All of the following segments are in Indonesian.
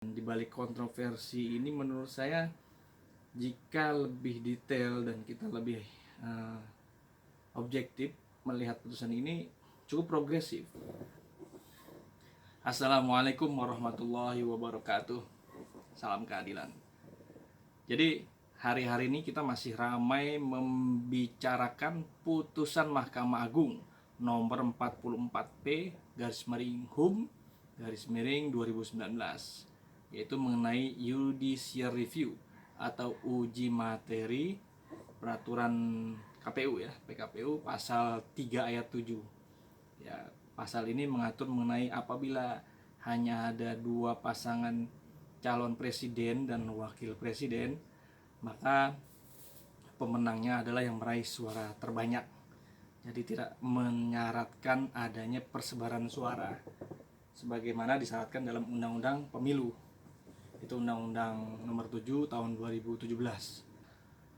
Di balik kontroversi ini menurut saya, jika lebih detail dan kita lebih objektif melihat putusan ini, cukup progresif. Assalamualaikum warahmatullahi wabarakatuh. Salam keadilan. Jadi hari-hari ini kita masih ramai membicarakan putusan Mahkamah Agung nomor 44P _HUM _2019, yaitu mengenai judicial review atau uji materi peraturan KPU ya, PKPU pasal 3 ayat 7. Ya, pasal ini mengatur mengenai apabila hanya ada dua pasangan calon presiden dan wakil presiden, maka pemenangnya adalah yang meraih suara terbanyak. Jadi tidak menyaratkan adanya persebaran suara sebagaimana disyaratkan dalam Undang-Undang Pemilu. Itu Undang-Undang Nomor 7 Tahun 2017.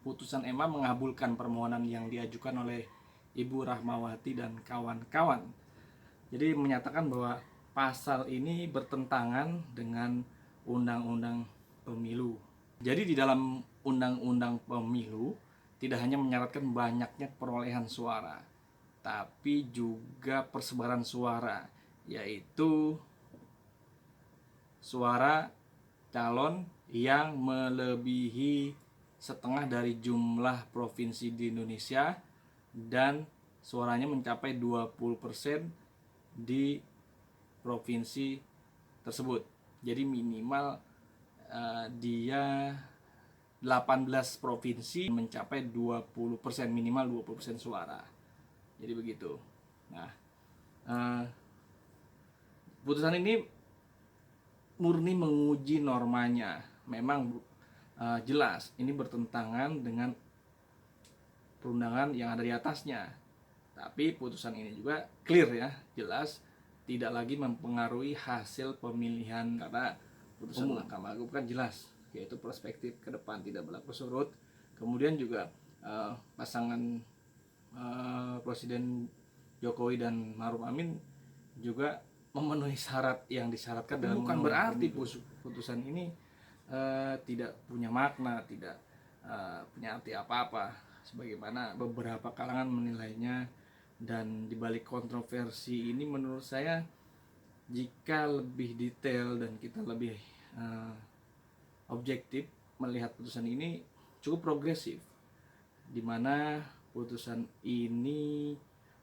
Putusan MA mengabulkan permohonan yang diajukan oleh Ibu Rahmawati dan kawan-kawan. Jadi menyatakan bahwa pasal ini bertentangan dengan Undang-Undang Pemilu. Jadi di dalam Undang-Undang Pemilu tidak hanya menyaratkan banyaknya perolehan suara, tapi juga persebaran suara, yaitu suara calon yang melebihi setengah dari jumlah provinsi di Indonesia dan suaranya mencapai 20% di provinsi tersebut. Jadi minimal dia 18 provinsi mencapai 20%, minimal 20% suara. Jadi begitu. Nah, putusan ini murni menguji normanya. Memang jelas ini bertentangan dengan perundangan yang ada di atasnya. Tapi putusan ini juga clear ya, jelas tidak lagi mempengaruhi hasil pemilihan, karena putusan Mahkamah Agung kan jelas, yaitu perspektif ke depan tidak berlaku surut. Kemudian juga pasangan Presiden Jokowi dan Maruf Amin juga memenuhi syarat yang disyaratkan dalam. Bukan berarti putusan ini tidak punya makna, tidak punya arti apa-apa sebagaimana beberapa kalangan menilainya. Dan di balik kontroversi ini menurut saya, jika lebih detail dan kita lebih objektif melihat putusan ini, cukup progresif, di mana putusan ini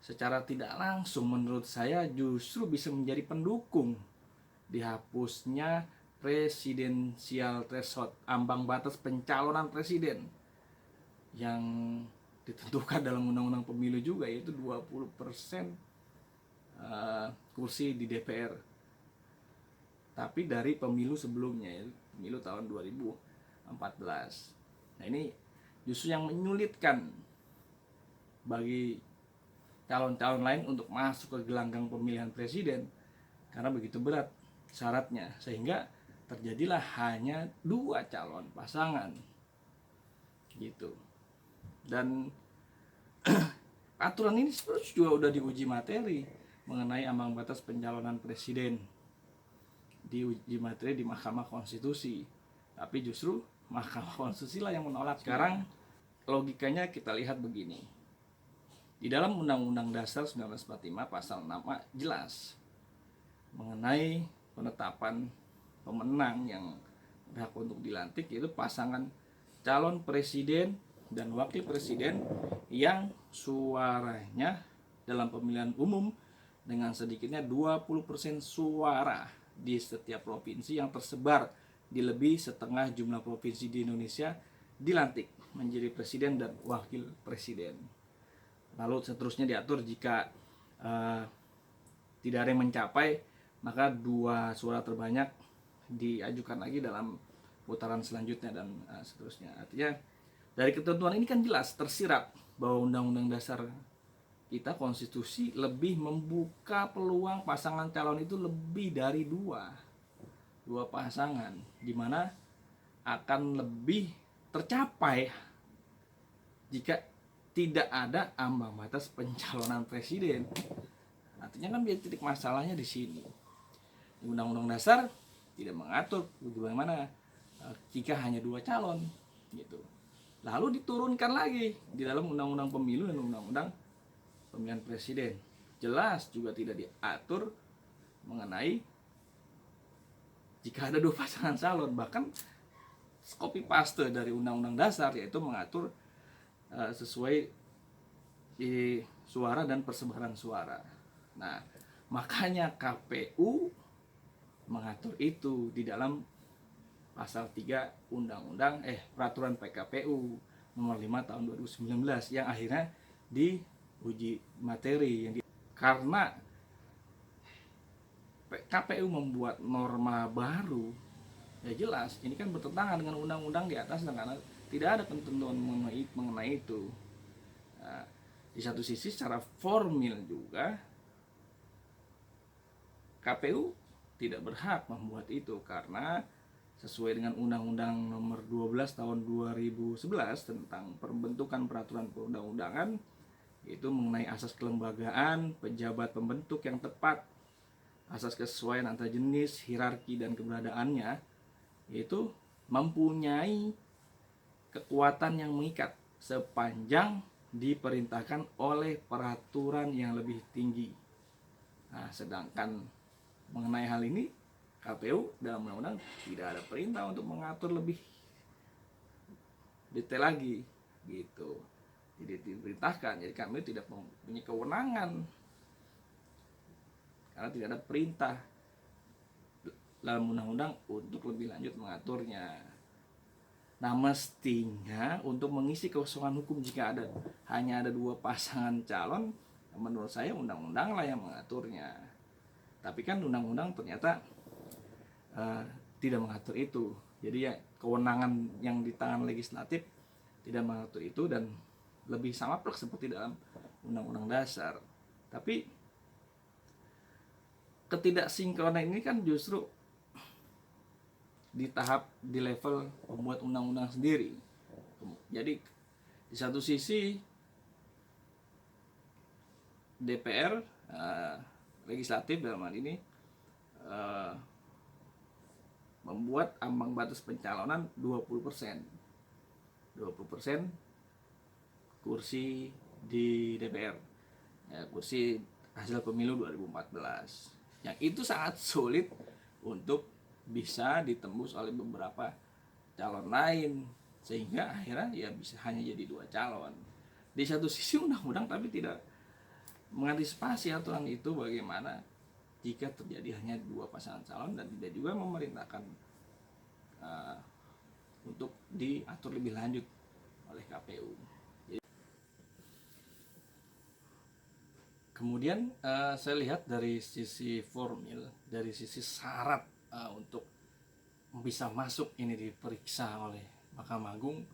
secara tidak langsung menurut saya justru bisa menjadi pendukung dihapusnya presidensial threshold, ambang batas pencalonan presiden yang ditentukan dalam Undang-Undang Pemilu juga, yaitu 20% kursi di DPR. Tapi dari pemilu sebelumnya, yaitu pemilu tahun 2014. Nah, ini justru yang menyulitkan bagi calon-calon lain untuk masuk ke gelanggang pemilihan presiden, karena begitu berat syaratnya, sehingga terjadilah hanya dua calon pasangan gitu. Dan aturan ini sebenarnya juga udah diuji materi mengenai ambang batas pencalonan presiden, diuji materi di Mahkamah Konstitusi, tapi justru Mahkamah Konstitusi lah yang menolak. Sekarang logikanya kita lihat begini. Di dalam Undang-Undang Dasar 1945 pasal 6 jelas mengenai penetapan pemenang yang berhak untuk dilantik, yaitu pasangan calon presiden dan wakil presiden yang suaranya dalam pemilihan umum dengan sedikitnya 20% suara di setiap provinsi yang tersebar di lebih setengah jumlah provinsi di Indonesia dilantik menjadi presiden dan wakil presiden. Lalu seterusnya diatur jika tidak ada yang mencapai, maka dua suara terbanyak diajukan lagi dalam putaran selanjutnya dan seterusnya. Artinya dari ketentuan ini kan jelas tersirat bahwa Undang-Undang Dasar kita, konstitusi, lebih membuka peluang pasangan calon itu lebih dari dua pasangan, di mana akan lebih tercapai jika tidak ada ambang batas pencalonan presiden. Artinya kan titik masalahnya di sini. Undang-Undang Dasar tidak mengatur bagaimana jika hanya 2 calon gitu. Lalu diturunkan lagi di dalam undang-undang pemilu dan undang-undang pemilihan presiden. Jelas juga tidak diatur mengenai jika ada 2 pasangan calon, bahkan copy paste dari undang-undang dasar, yaitu mengatur sesuai di suara dan persebaran suara. Nah, makanya KPU mengatur itu di dalam pasal 3 peraturan PKPU nomor 5 tahun 2019 yang akhirnya diuji materi karena KPU membuat norma baru, ya jelas ini kan bertentangan dengan undang-undang di atas dan karena tidak ada ketentuan mengenai itu. Nah, di satu sisi secara formil juga KPU tidak berhak membuat itu karena sesuai dengan Undang-Undang Nomor 12 Tahun 2011 tentang pembentukan peraturan perundang-undangan, yaitu mengenai asas kelembagaan pejabat pembentuk yang tepat, asas kesesuaian antara jenis, hierarki dan keberadaannya, yaitu mempunyai kekuatan yang mengikat sepanjang diperintahkan oleh peraturan yang lebih tinggi. Nah, sedangkan mengenai hal ini KPU dalam undang-undang tidak ada perintah untuk mengatur lebih detail lagi gitu. Tidak diperintahkan, jadi KPU tidak mempunyai kewenangan karena tidak ada perintah dalam undang-undang untuk lebih lanjut mengaturnya. Nah, mestinya untuk mengisi kekosongan hukum jika hanya ada 2 pasangan calon, menurut saya undang-undang lah yang mengaturnya. Tapi kan undang-undang ternyata tidak mengatur itu. Jadi ya kewenangan yang di tangan legislatif tidak mengatur itu dan lebih sama plek seperti dalam undang-undang dasar. Tapi ketidaksinkronan ini kan justru di level pembuat undang-undang sendiri. Jadi di satu sisi DPR legislatif dalam hal ini membuat ambang batas pencalonan 20%. 20% kursi di DPR. Kursi hasil pemilu 2014. Yang itu sangat sulit untuk bisa ditembus oleh beberapa calon lain, sehingga akhirnya ya bisa hanya jadi 2 calon. Di satu sisi undang-undang tapi tidak mengantisipasi aturan itu bagaimana jika terjadi hanya 2 pasangan calon dan tidak juga memerintahkan untuk diatur lebih lanjut oleh KPU. Kemudian saya lihat dari sisi formil, dari sisi syarat untuk bisa masuk ini diperiksa oleh Mahkamah Agung,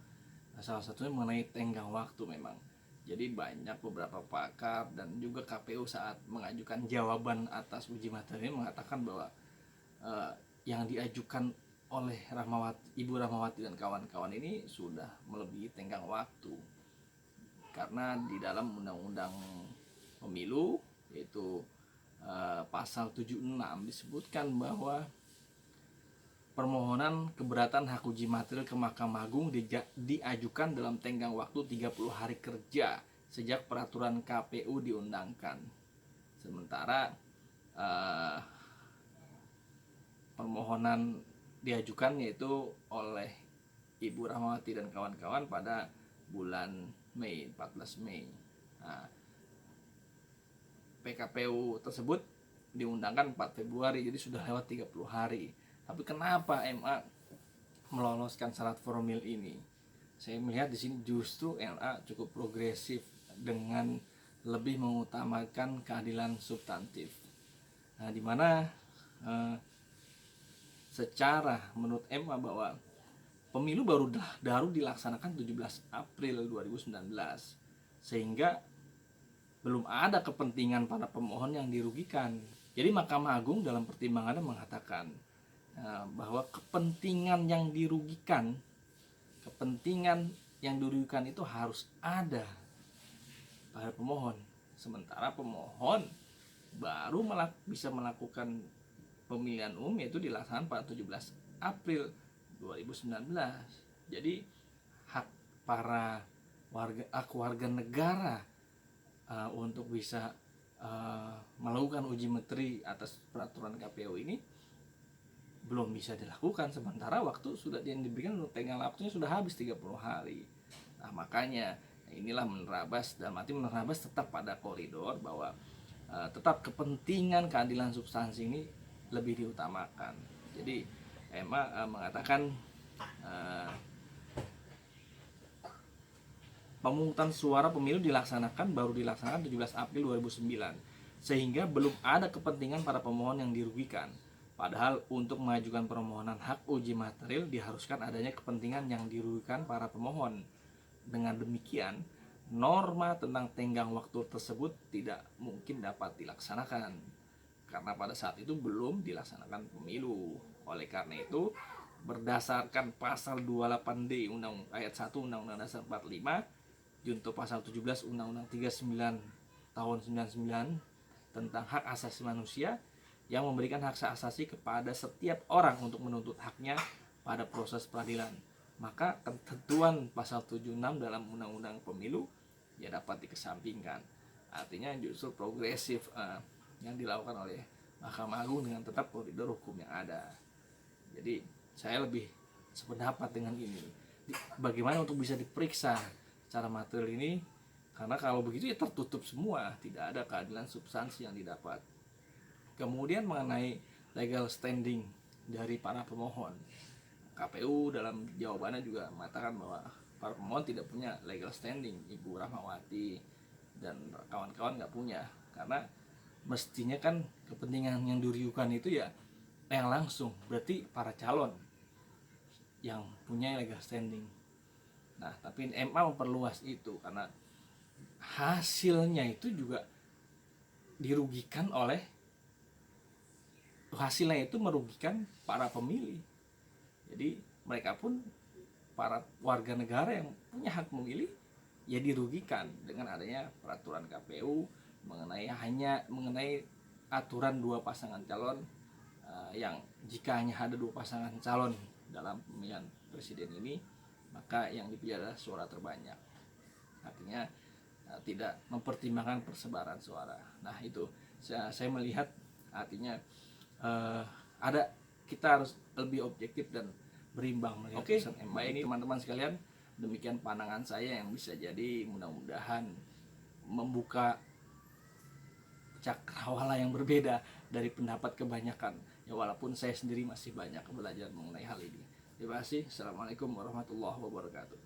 salah satunya mengenai tenggang waktu memang. Jadi banyak beberapa pakar dan juga KPU saat mengajukan jawaban atas uji materi mengatakan bahwa yang diajukan oleh Ibu Rahmawati dan kawan-kawan ini sudah melebihi tenggang waktu. Karena di dalam Undang-Undang Pemilu yaitu pasal 76 disebutkan bahwa permohonan keberatan hak uji materi ke Mahkamah Agung diajukan dalam tenggang waktu 30 hari kerja sejak peraturan KPU diundangkan. Sementara permohonan diajukan yaitu oleh Ibu Rahmawati dan kawan-kawan pada bulan Mei, 14 Mei. Nah, PKPU tersebut diundangkan 4 Februari, jadi sudah lewat 30 hari. Tapi kenapa MA meloloskan syarat formil ini? Saya melihat di sini justru MA cukup progresif dengan lebih mengutamakan keadilan substantif. Nah, di mana secara menurut MA bahwa pemilu baru dilaksanakan 17 April 2019 sehingga belum ada kepentingan para pemohon yang dirugikan. Jadi Mahkamah Agung dalam pertimbangannya mengatakan bahwa kepentingan yang dirugikan itu harus ada pada pemohon. Sementara pemohon baru bisa melakukan pemilihan umum yaitu dilaksanakan pada 17 April 2019. Jadi hak para warga negara untuk bisa melakukan uji materi atas peraturan KPU ini belum bisa dilakukan, sementara waktu sudah yang diberikan, tenggang waktunya sudah habis 30 hari. Nah, makanya inilah menerabas, dan menerabas tetap pada koridor bahwa tetap kepentingan keadilan substansi ini lebih diutamakan. Jadi EMA mengatakan pemungutan suara pemilu baru dilaksanakan 17 April 2009, sehingga belum ada kepentingan para pemohon yang dirugikan. Padahal untuk mengajukan permohonan hak uji material diharuskan adanya kepentingan yang dirugikan para pemohon. Dengan demikian, norma tentang tenggang waktu tersebut tidak mungkin dapat dilaksanakan karena pada saat itu belum dilaksanakan pemilu. Oleh karena itu, berdasarkan pasal 28D ayat 1 Undang-Undang Dasar 45, junto pasal 17 Undang-Undang 39 tahun 99 tentang hak asasi manusia yang memberikan hak asasi kepada setiap orang untuk menuntut haknya pada proses peradilan, maka ketentuan pasal 76 dalam Undang-Undang Pemilu ya dapat dikesampingkan. Artinya justru progresif yang dilakukan oleh Mahkamah Agung dengan tetap koridor hukum yang ada. Jadi saya lebih sependapat dengan ini. Bagaimana untuk bisa diperiksa secara material ini, karena kalau begitu ya tertutup semua, tidak ada keadilan substansi yang didapat. Kemudian mengenai legal standing dari para pemohon, KPU dalam jawabannya juga mengatakan bahwa para pemohon tidak punya legal standing. Ibu Rahmawati dan kawan-kawan nggak punya, karena mestinya kan kepentingan yang dirugikan itu ya yang langsung, berarti para calon yang punya legal standing. Nah, tapi MA memperluas itu karena hasilnya itu juga dirugikan hasilnya itu merugikan para pemilih. Jadi mereka pun, para warga negara yang punya hak memilih, ya dirugikan dengan adanya peraturan KPU mengenai aturan dua pasangan calon, yang jika hanya ada dua pasangan calon dalam pemilihan presiden ini, maka yang dipilih adalah suara terbanyak. Artinya tidak mempertimbangkan persebaran suara. Nah, itu saya melihat artinya kita harus lebih objektif dan berimbang melihat putusan MA ini. Teman-teman sekalian, demikian pandangan saya yang bisa jadi mudah-mudahan membuka cakrawala yang berbeda dari pendapat kebanyakan. Ya, walaupun saya sendiri masih banyak belajar mengenai hal ini. Terima kasih. Assalamualaikum warahmatullahi wabarakatuh.